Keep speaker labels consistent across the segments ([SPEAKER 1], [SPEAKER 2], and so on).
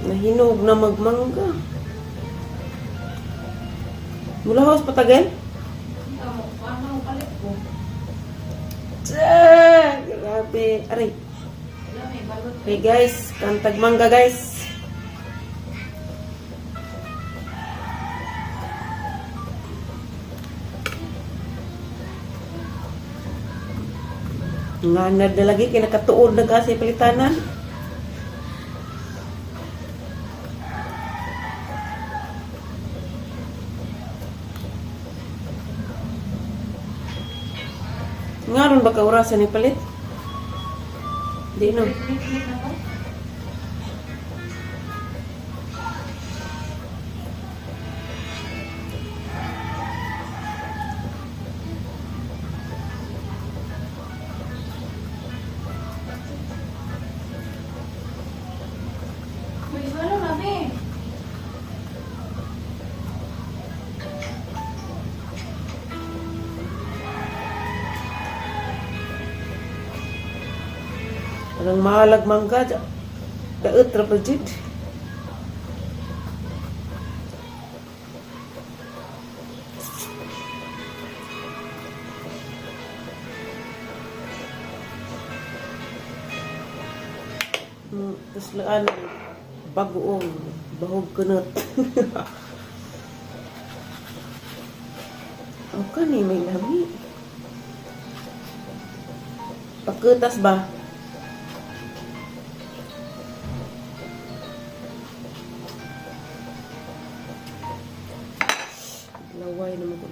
[SPEAKER 1] Nahinog na magmangga. Mula house patagal?
[SPEAKER 2] Ano palit ko?
[SPEAKER 1] Grabe. Aray.
[SPEAKER 2] Wala, may balot.
[SPEAKER 1] Okay guys, kantag mangga guys. Nganad na lagi, kinakatuod na kasi palitanan. Ngaron ba kaurasan ni palit? Di no.
[SPEAKER 2] Klik na to. May swalo na, be.
[SPEAKER 1] Parang mahalag mangga. Daot ra pa jud. Tapos laan, bagoong, bahog kunot. Ang kani may lami. Pakutas ba? Laway naman ko.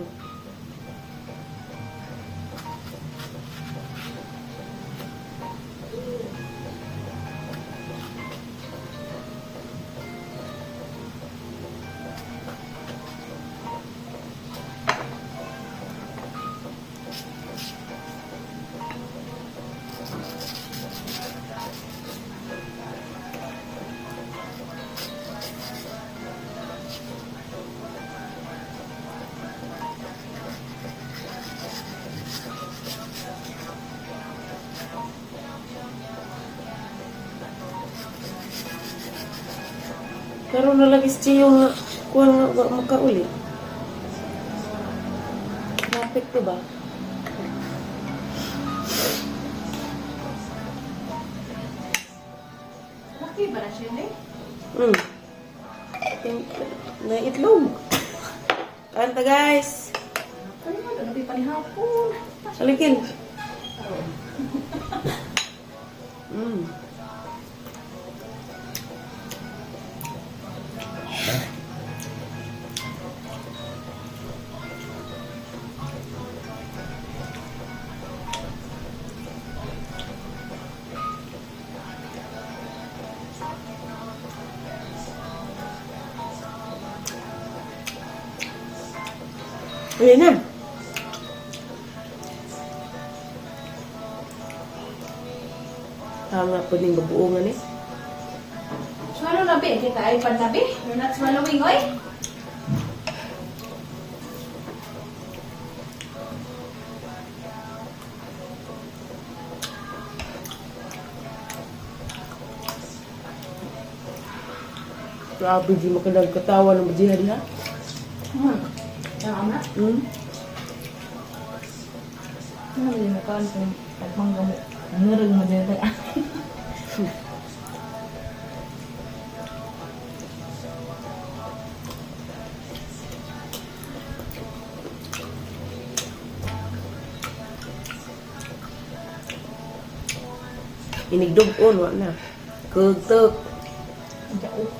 [SPEAKER 1] Pero nalagis siya yung kuha nga makauli. Napit to ba?
[SPEAKER 2] Laki ba na siya, eh?
[SPEAKER 1] Na itlog. Kanta guys.
[SPEAKER 2] Ano ba? Ano ba panihapon?
[SPEAKER 1] Aligin. Ayan na. Tama po din babuongan eh.
[SPEAKER 2] Swallow na, be. Kita iPad na, be. You're not swallowing, oy.
[SPEAKER 1] Grabe di makadagkatawa ng majihad ha.
[SPEAKER 2] Tama. Ano ba yung nakaan kung tagmang gamot? Nangarag mo dito.
[SPEAKER 1] Inigdog-on, wala na. Kugtog.
[SPEAKER 2] Jaok.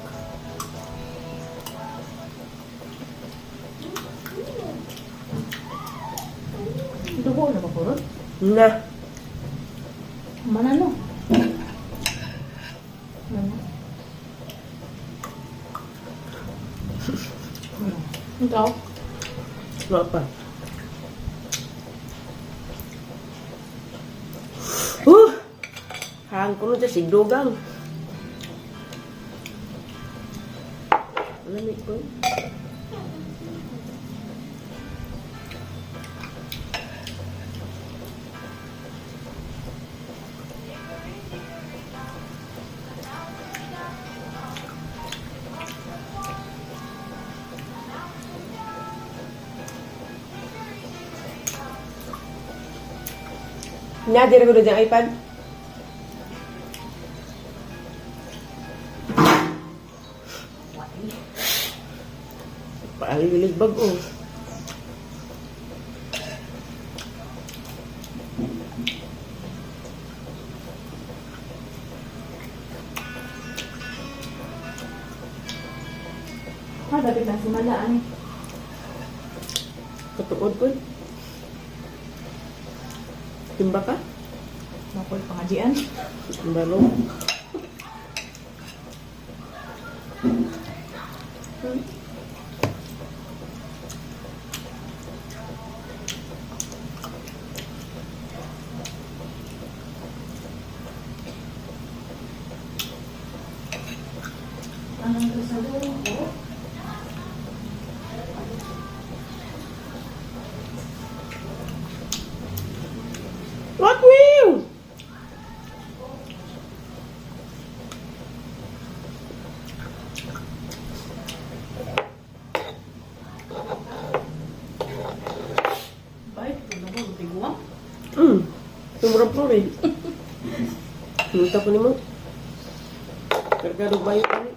[SPEAKER 2] Dugo na ba po ron?
[SPEAKER 1] Na.
[SPEAKER 2] Mana no? Mana? Ikaw?
[SPEAKER 1] Wala pa. Hang ko na dyan, sigdugang. Lamig ko. Nyadir ko na dyan iPad. Paalilig bago.
[SPEAKER 2] Dapat na simalaan.
[SPEAKER 1] Katuod ko. Timba ka?
[SPEAKER 2] Nakoy pangajian.
[SPEAKER 1] Balo.
[SPEAKER 2] Anong kasaluhan ko?
[SPEAKER 1] What will?
[SPEAKER 2] Baik, ito na ba? Tiguang?
[SPEAKER 1] Tumurang po rin. Hinta ko ni mo. Kargado bayo ka ni.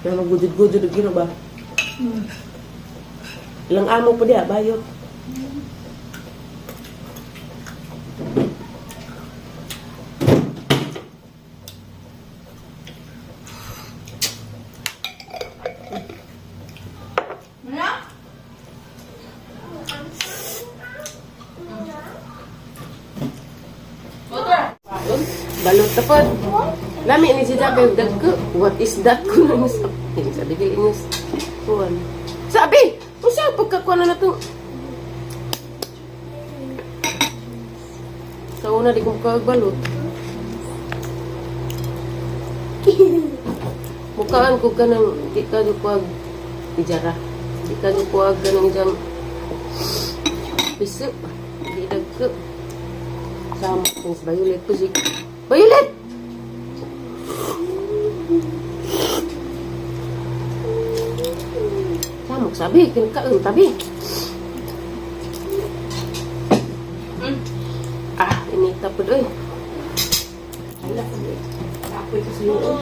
[SPEAKER 1] Kaya magudid-gudid gino ba? Ilang amo pa diya, bayot.
[SPEAKER 2] Ano? Water!
[SPEAKER 1] Balot na po. Lami ni si Jabe, dagko. What is that? Kuno sa sabi kay Ines. Kuan. Sabi! Usa pagkakuan na to. Sa una di ko kagbalot. Mukaan ko ka ng di ka di ko ijara. Di ka di ko ganang jam. Piso. Di dagko. Sama kong Violet po si Violet! Sama ko sabi, kinakain tabi. Inita po doon. Hala, apoy ko sa loob.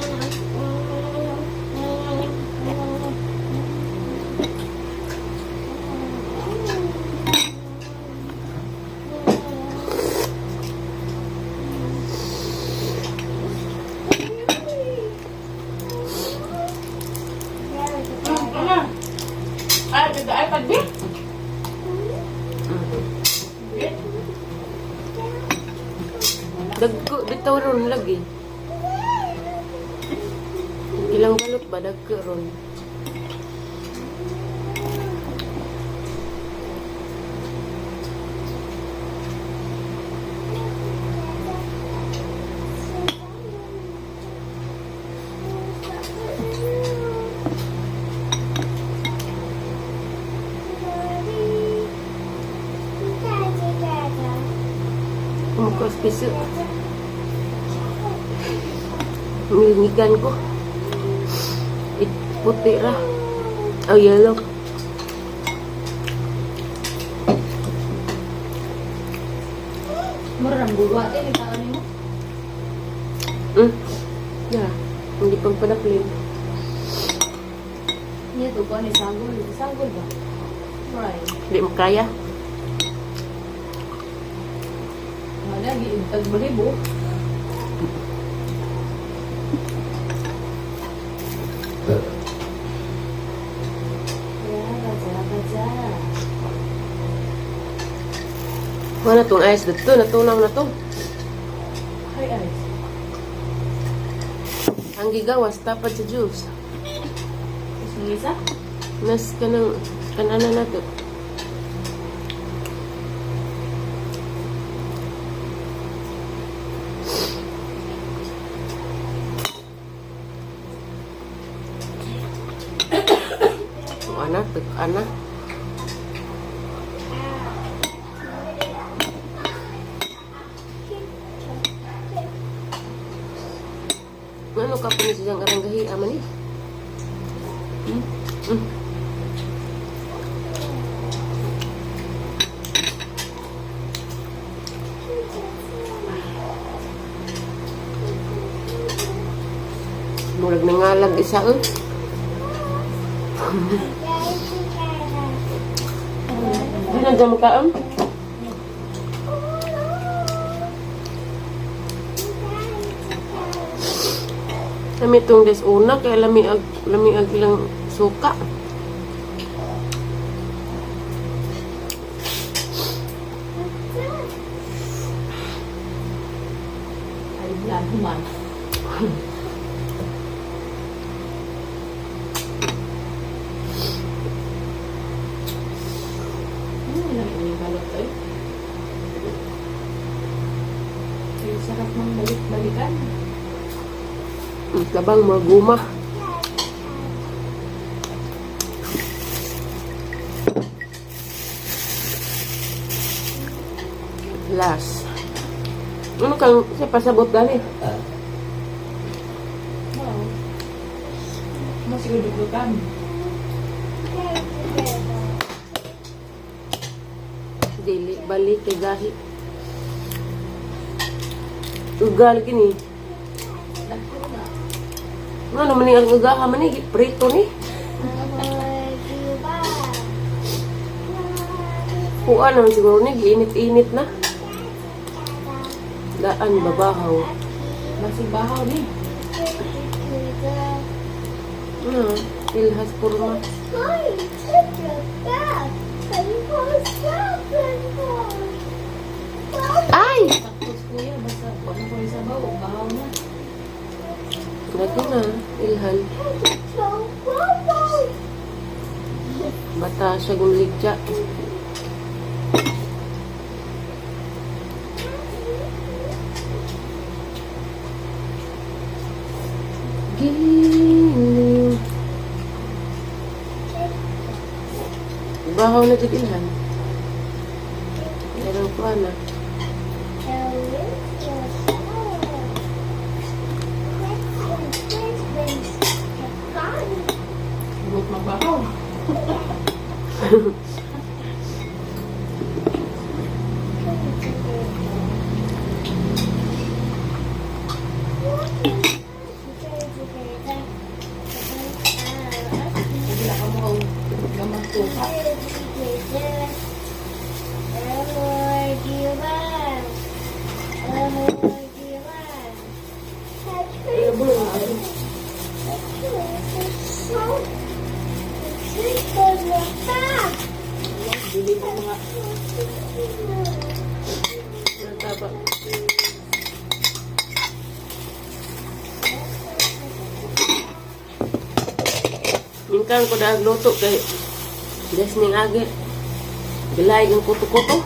[SPEAKER 2] Ay, ganda iPad B?
[SPEAKER 1] Dagko, bitaw ron lagi. Ilang balot ba dagko ron? Kumukos piso. Ngigan ko. Puti ra. Oh, yellow.
[SPEAKER 2] Marang buwa din, itaan mo.
[SPEAKER 1] Yeah. Hindi pang panaklin.
[SPEAKER 2] Niya to ko ni sanggol. Sanggol ba? Right.
[SPEAKER 1] Hindi mo kaya.
[SPEAKER 2] Lagi, tagbalibo.
[SPEAKER 1] Mana tong ice dito? Natunaw na to.
[SPEAKER 2] Ay, ay.
[SPEAKER 1] Ang gigawas, tapad sa juice.
[SPEAKER 2] Gusto mo isa?
[SPEAKER 1] Nas ka ng kanana na to. Anak, anak. Ano ka po niya siyang aranggahi aman eh? Murag nangalag isa eh. Di na dyan makaam? Lami itong desuna kaya lamiag lang suka.
[SPEAKER 2] Ay, blood human. Ini balot eh. Ay, sarap mang balik-balikan.
[SPEAKER 1] Labang maguma. Last. Ano kang siya pasabot dali?
[SPEAKER 2] Wow. Masih uduk-udukan.
[SPEAKER 1] Dili balik kay gahi. Ugal kini. Ano man ang ugaha man ni prito ni? Kuan naman siguro ni init-init na. Daan babahaw.
[SPEAKER 2] Masih bahaw ni.
[SPEAKER 1] Ilhas kurma. Ay!
[SPEAKER 2] Taktos kuya, basta wag mo ko'y sabaw, bahaw na.
[SPEAKER 1] Lagi na, ilhan. Bata siya guligya. Giling. Bahaw na dyan ilhan. Meron ko na.
[SPEAKER 2] Huwag magbahaw. Hindi na ka mo gamang tuka. Ay, bulong na ako. Bili mo mga
[SPEAKER 1] Nataba. Minkan ko dahil luto kay Desning agi. Bilay yung kuto-kuto.